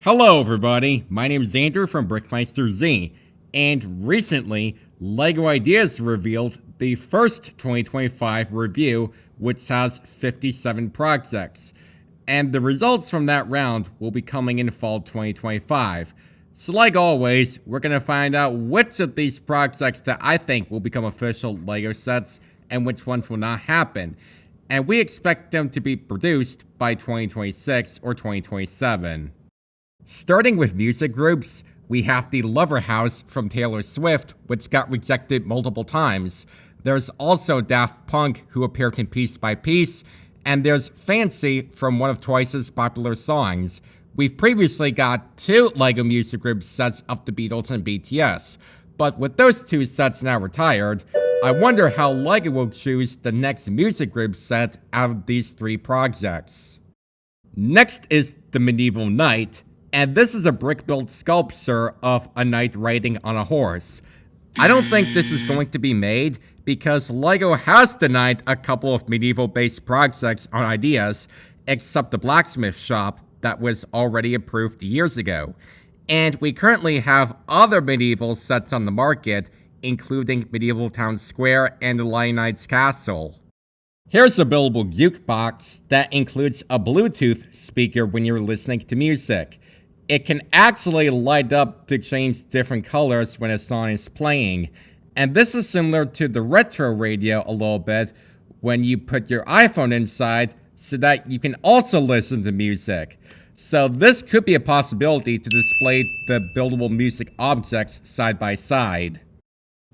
Hello everybody, my name is Andrew from BrickMeisterZ, and recently, LEGO Ideas revealed the first 2025 review, which has 57 projects, and the results from that round will be coming in fall 2025. So like always, we're going to find out which of these projects that I think will become official LEGO sets, and which ones will not happen, and we expect them to be produced by 2026 or 2027. Starting with music groups, we have the Lover House from Taylor Swift, which got rejected multiple times. There's also Daft Punk, who appeared in Piece by Piece, and there's Fancy from one of Twice's popular songs. We've previously got 2 LEGO music group sets of the Beatles and BTS, but with those 2 sets now retired, I wonder how LEGO will choose the next music group set out of these 3 projects. Next is the Medieval Knight, and this is a brick-built sculpture of a knight riding on a horse. I don't think this is going to be made because LEGO has denied a couple of medieval-based projects on ideas, except the blacksmith shop that was already approved years ago. And we currently have other medieval sets on the market, including Medieval Town Square and the Lion Knight's Castle. Here's a buildable jukebox that includes a Bluetooth speaker when you're listening to music. It can actually light up to change different colors when a song is playing, and this is similar to the retro radio a little bit when you put your iPhone inside so that you can also listen to music. So this could be a possibility to display the buildable music objects side by side.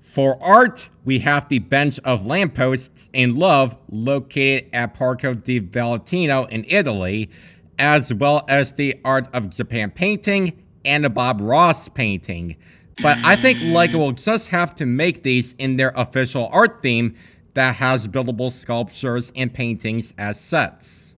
For art, we have the bench of lampposts in love located at Parco di Valentino in Italy, as well as the Art of Japan painting and a Bob Ross painting. But I think LEGO will just have to make these in their official art theme that has buildable sculptures and paintings as sets.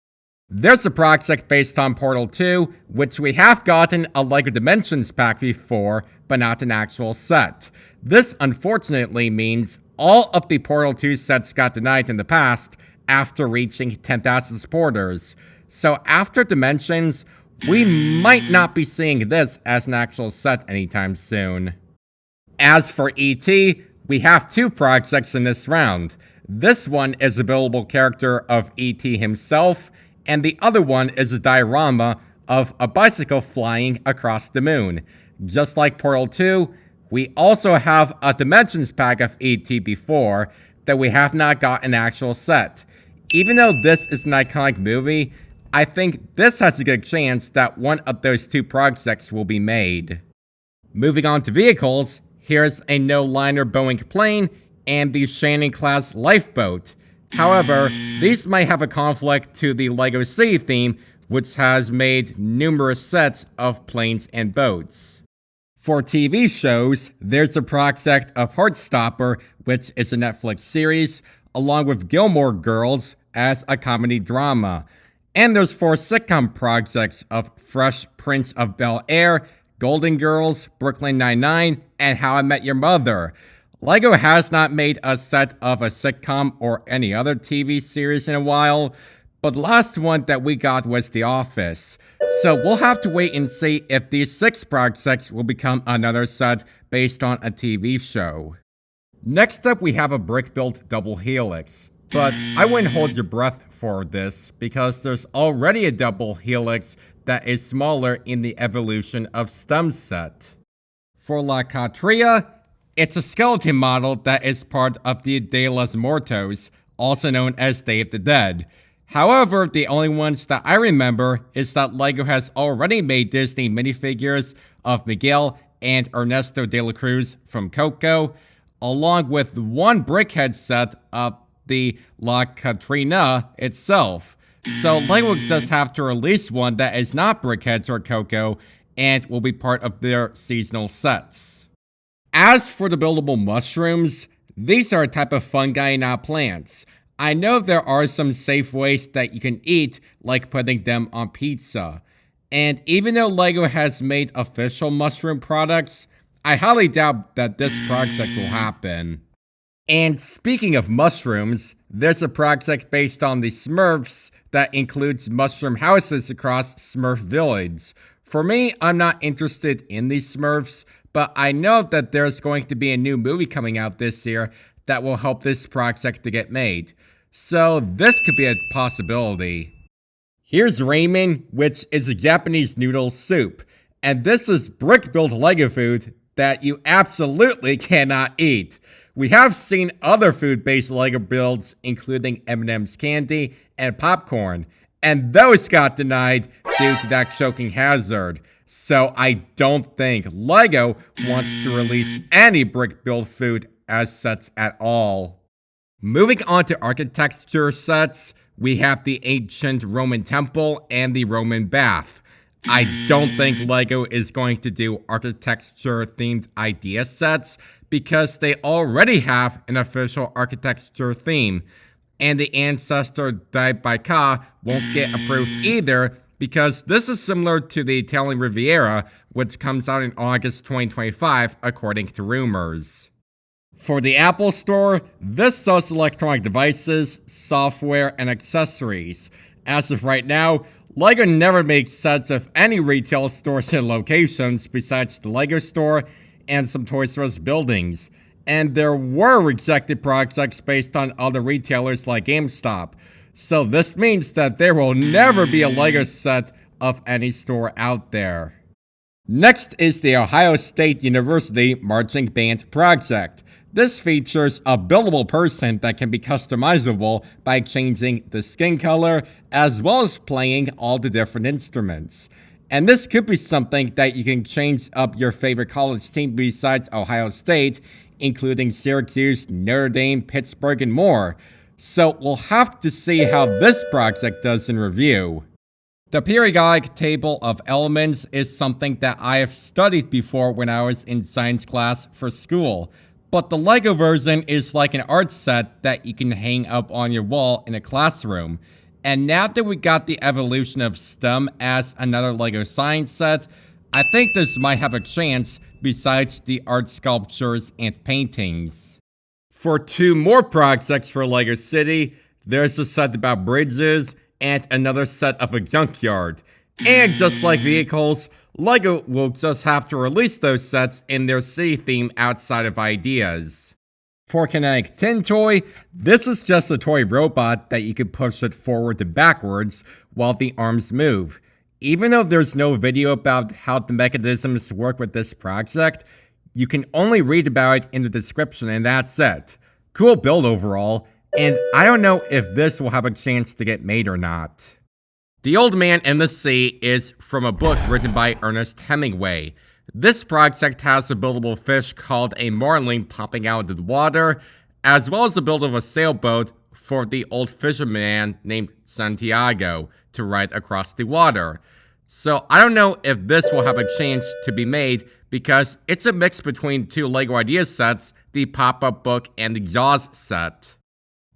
There's a project based on Portal 2, which we have gotten a LEGO Dimensions pack before, but not an actual set. This unfortunately means all of the Portal 2 sets got denied in the past after reaching 10,000 supporters. So after Dimensions, we might not be seeing this as an actual set anytime soon. As for E.T., we have 2 projects in this round. This one is a buildable character of E.T. himself, and the other one is a diorama of a bicycle flying across the moon. Just like Portal 2, we also have a Dimensions pack of E.T. before that we have not got an actual set. Even though this is an iconic movie, I think this has a good chance that one of those 2 projects will be made. Moving on to vehicles, here's a no-liner Boeing plane and the Shannon-class lifeboat. However, these might have a conflict to the LEGO City theme, which has made numerous sets of planes and boats. For TV shows, there's a project of Heartstopper, which is a Netflix series, along with Gilmore Girls as a comedy drama. And there's 4 sitcom projects of Fresh Prince of Bel-Air, Golden Girls, Brooklyn Nine-Nine, and How I Met Your Mother. LEGO has not made a set of a sitcom or any other TV series in a while, but the last one that we got was The Office. So we'll have to wait and see if these 6 projects will become another set based on a TV show. Next up, we have a brick-built double Helix, but I wouldn't hold your breath for this because there's already a double Helix that is smaller in the Evolution of STEM set. For La Catrina, it's a skeleton model that is part of the De los Muertos, also known as Day of the Dead. However, the only ones that I remember is that LEGO has already made Disney minifigures of Miguel and Ernesto de la Cruz from Coco, along with 1 brickhead set of the La Catrina itself. So LEGO will just have to release one that is not brickheads or Coco and will be part of their seasonal sets. As for the buildable mushrooms, these are a type of fungi, not plants. I know there are some safe ways that you can eat, like putting them on pizza. And even though LEGO has made official mushroom products, I highly doubt that this project will happen. And speaking of mushrooms, there's a project based on the Smurfs that includes mushroom houses across Smurf Village. For me, I'm not interested in these Smurfs, but I know that there's going to be a new movie coming out this year that will help this project to get made. So this could be a possibility. Here's ramen, which is a Japanese noodle soup. And this is brick-built Lego food that you absolutely cannot eat. We have seen other food-based Lego builds, including M&M's candy and popcorn, and those got denied due to that choking hazard. So I don't think Lego wants to release any brick-built food as sets at all. Moving on to architecture sets, we have the ancient Roman temple and the Roman bath. I don't think Lego is going to do architecture-themed idea sets because they already have an official architecture theme, and the Ancestor Died by Ka won't get approved either because this is similar to the Italian Riviera, which comes out in August 2025 according to rumors. For the Apple Store, this sells electronic devices, software, and accessories. As of right now, Lego never makes sets of any retail stores and locations besides the Lego Store and some Toys R Us buildings. And there were rejected projects based on other retailers like GameStop. So this means that there will never be a Lego set of any store out there. Next is the Ohio State University Marching Band project. This features a buildable person that can be customizable by changing the skin color as well as playing all the different instruments. And this could be something that you can change up your favorite college team besides Ohio State, including Syracuse, Notre Dame, Pittsburgh, and more. So we'll have to see how this project does in review. The periodic table of elements is something that I have studied before when I was in science class for school. But the Lego version is like an art set that you can hang up on your wall in a classroom. And now that we got the evolution of STEM as another Lego science set, I think this might have a chance besides the art sculptures and paintings. For two more projects for Lego City, there's a set about bridges and another set of a junkyard. And just like vehicles, Lego will just have to release those sets in their city theme outside of ideas. For Kinetic Tin Toy, this is just a toy robot that you can push it forward and backwards while the arms move. Even though there's no video about how the mechanisms work with this project, you can only read about it in the description and that's it. Cool build overall, and I don't know if this will have a chance to get made or not. The Old Man and the Sea is from a book written by Ernest Hemingway. This project has a buildable fish called a marlin popping out of the water, as well as the build of a sailboat for the old fisherman named Santiago to ride across the water. So I don't know if this will have a chance to be made because it's a mix between two Lego Ideas sets, the pop-up book and the Jaws set.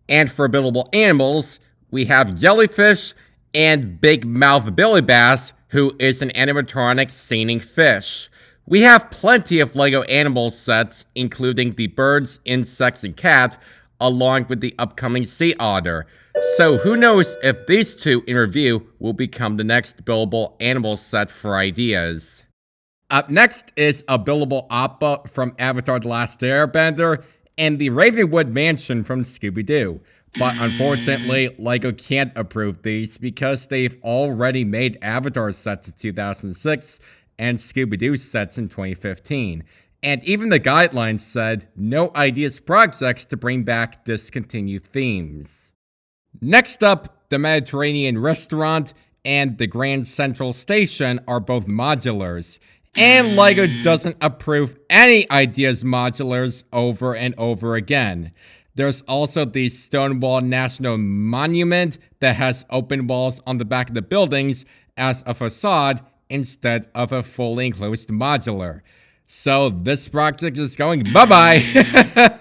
And for buildable animals, we have Jellyfish and Big Mouth Billy Bass, who is an animatronic singing fish. We have plenty of Lego animal sets, including the birds, insects, and cat, along with the upcoming sea otter. So who knows if these two in review will become the next buildable animal set for ideas. Up next is a buildable Appa from Avatar: The Last Airbender and the Ravenwood Mansion from Scooby-Doo. But unfortunately, Lego can't approve these because they've already made Avatar sets in 2006 and Scooby-Doo sets in 2015. And even the guidelines said no ideas projects to bring back discontinued themes. Next up, the Mediterranean Restaurant and the Grand Central Station are both modulars. And Lego doesn't approve any ideas modulars over and over again. There's also the Stonewall National Monument that has open walls on the back of the buildings as a facade instead of a fully enclosed modular. So this project is going bye-bye!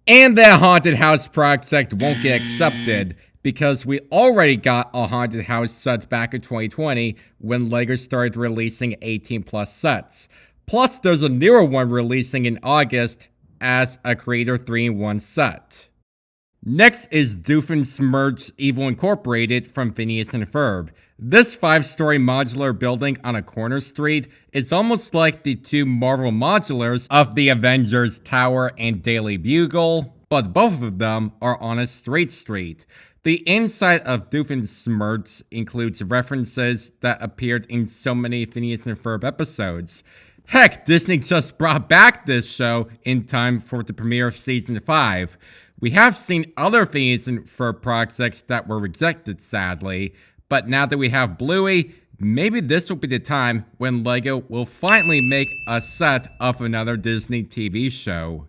And that haunted house project won't get accepted because we already got a haunted house set back in 2020 when Lego started releasing 18+ sets. Plus there's a newer one releasing in August as a Creator 3-in-1 set. Next is Doofenshmirtz Evil Incorporated from Phineas and Ferb. This 5-story modular building on a corner street is almost like the two Marvel Modulars of the Avengers Tower and Daily Bugle, but both of them are on a straight street. The inside of Doofenshmirtz includes references that appeared in so many Phineas and Ferb episodes. Heck, Disney just brought back this show in time for the premiere of Season 5. We have seen other Phineas and Ferb projects that were rejected, sadly, but now that we have Bluey, maybe this will be the time when LEGO will finally make a set of another Disney TV show.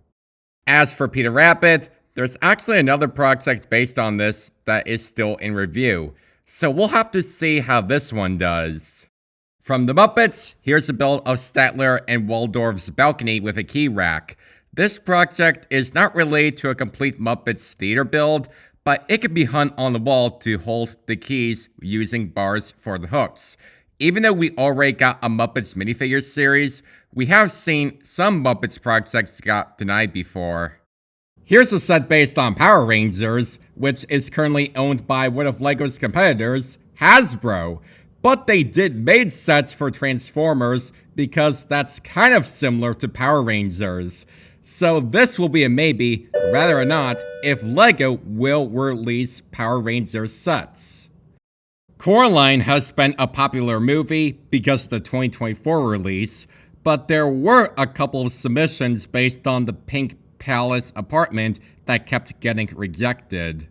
As for Peter Rabbit, there's actually another project based on this that is still in review, so we'll have to see how this one does. From the Muppets, here's a build of Statler and Waldorf's balcony with a key rack. This project is not related to a complete Muppets theater build, but it can be hung on the wall to hold the keys using bars for the hooks. Even though we already got a Muppets minifigure series, we have seen some Muppets projects got denied before. Here's a set based on Power Rangers, which is currently owned by one of LEGO's competitors, Hasbro. But they did made sets for Transformers because that's kind of similar to Power Rangers. So this will be a maybe, rather or not, if LEGO will release Power Rangers sets. Coraline has been a popular movie because of the 2024 release, but there were a couple of submissions based on the Pink Palace apartment that kept getting rejected.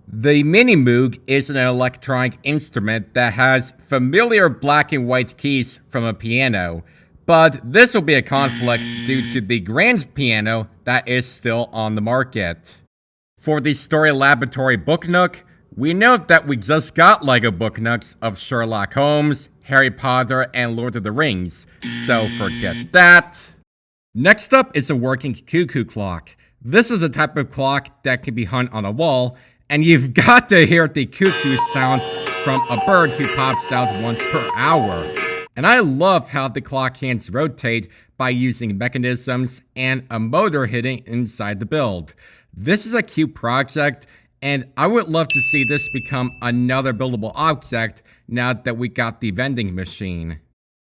The Minimoog is an electronic instrument that has familiar black and white keys from a piano, but this will be a conflict due to the grand piano that is still on the market. For the Story Laboratory Booknook, we know that we just got LEGO Booknooks of Sherlock Holmes, Harry Potter, and Lord of the Rings, so forget that. Next up is a working cuckoo clock. This is a type of clock that can be hung on a wall, and you've got to hear the cuckoo sound from a bird who pops out once per hour. And I love how the clock hands rotate by using mechanisms and a motor hitting inside the build. This is a cute project, and I would love to see this become another buildable object now that we got the vending machine.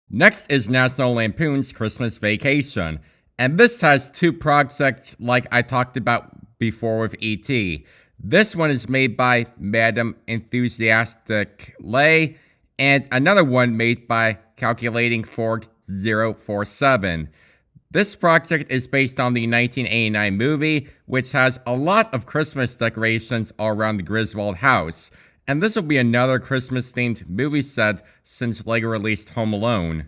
Next is National Lampoon's Christmas Vacation, and this has two projects like I talked about before with E.T. This one is made by Madam Enthusiastic Lay, and another one made by Calculating Ford 047. This project is based on the 1989 movie, which has a lot of Christmas decorations all around the Griswold house, and this will be another Christmas-themed movie set since LEGO released Home Alone.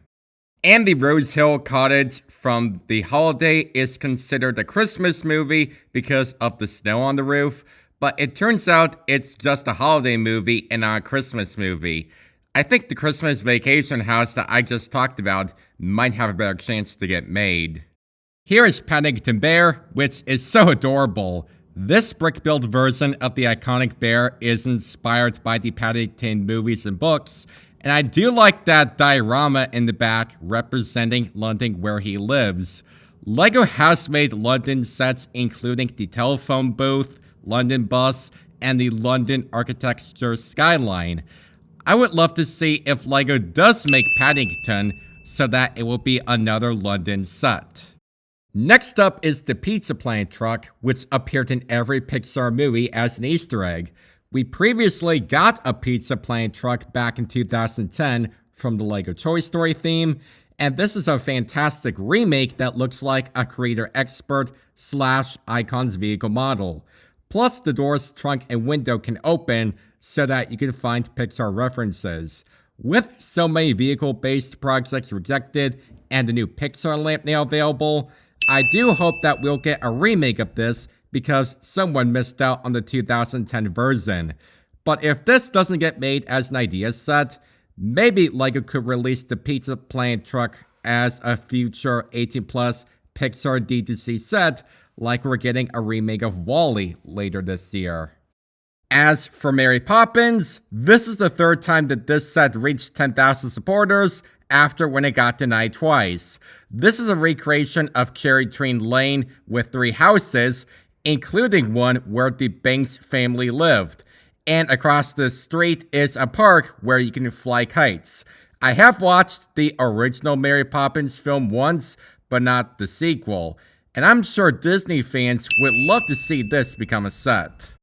And the Rose Hill Cottage from The Holiday is considered a Christmas movie because of the snow on the roof, but it turns out it's just a holiday movie and not a Christmas movie. I think the Christmas Vacation house that I just talked about might have a better chance to get made. Here is Paddington Bear, which is so adorable. This brick-built version of the iconic bear is inspired by the Paddington movies and books, and I do like that diorama in the back representing London where he lives. LEGO has made London sets including the telephone booth, London bus, and the London architecture skyline. I would love to see if LEGO does make Paddington so that it will be another London set. Next up is the Pizza Planet truck, which appeared in every Pixar movie as an Easter egg. We previously got a Pizza Planet truck back in 2010 from the LEGO Toy Story theme, and this is a fantastic remake that looks like a creator expert / Icon's vehicle model. Plus, the doors, trunk, and window can open so that you can find Pixar references. With so many vehicle-based projects rejected and a new Pixar lamp now available, I do hope that we'll get a remake of this because someone missed out on the 2010 version. But if this doesn't get made as an idea set, maybe LEGO could release the Pizza Planet truck as a future 18+ Pixar D2C set, like we're getting a remake of WALL-E later this year. As for Mary Poppins, this is the third time that this set reached 10,000 supporters after when it got denied twice. This is a recreation of Cherry Tree Lane with 3 houses, including one where the Banks family lived. And across the street is a park where you can fly kites. I have watched the original Mary Poppins film once, but not the sequel. And I'm sure Disney fans would love to see this become a set.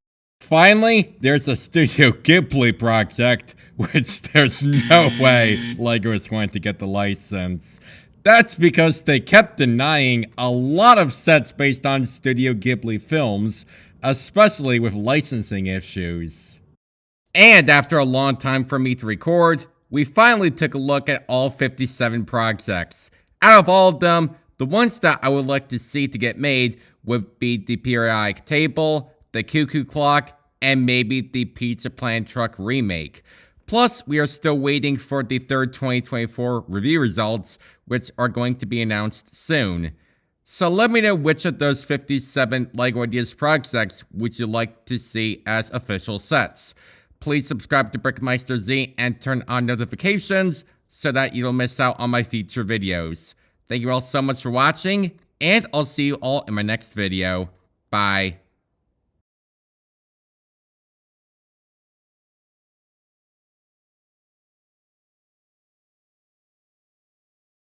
Finally, there's a Studio Ghibli project, which there's no way LEGO is going to get the license. That's because they kept denying a lot of sets based on Studio Ghibli films, especially with licensing issues. And after a long time for me to record, we finally took a look at all 57 projects. Out of all of them, the ones that I would like to see to get made would be the periodic table, the Cuckoo Clock, and maybe the Pizza Planet Truck remake. Plus, we are still waiting for the third 2024 review results, which are going to be announced soon. So let me know which of those 57 LEGO Ideas projects would you like to see as official sets. Please subscribe to BrickMeisterZ and turn on notifications so that you don't miss out on my future videos. Thank you all so much for watching, and I'll see you all in my next video. Bye.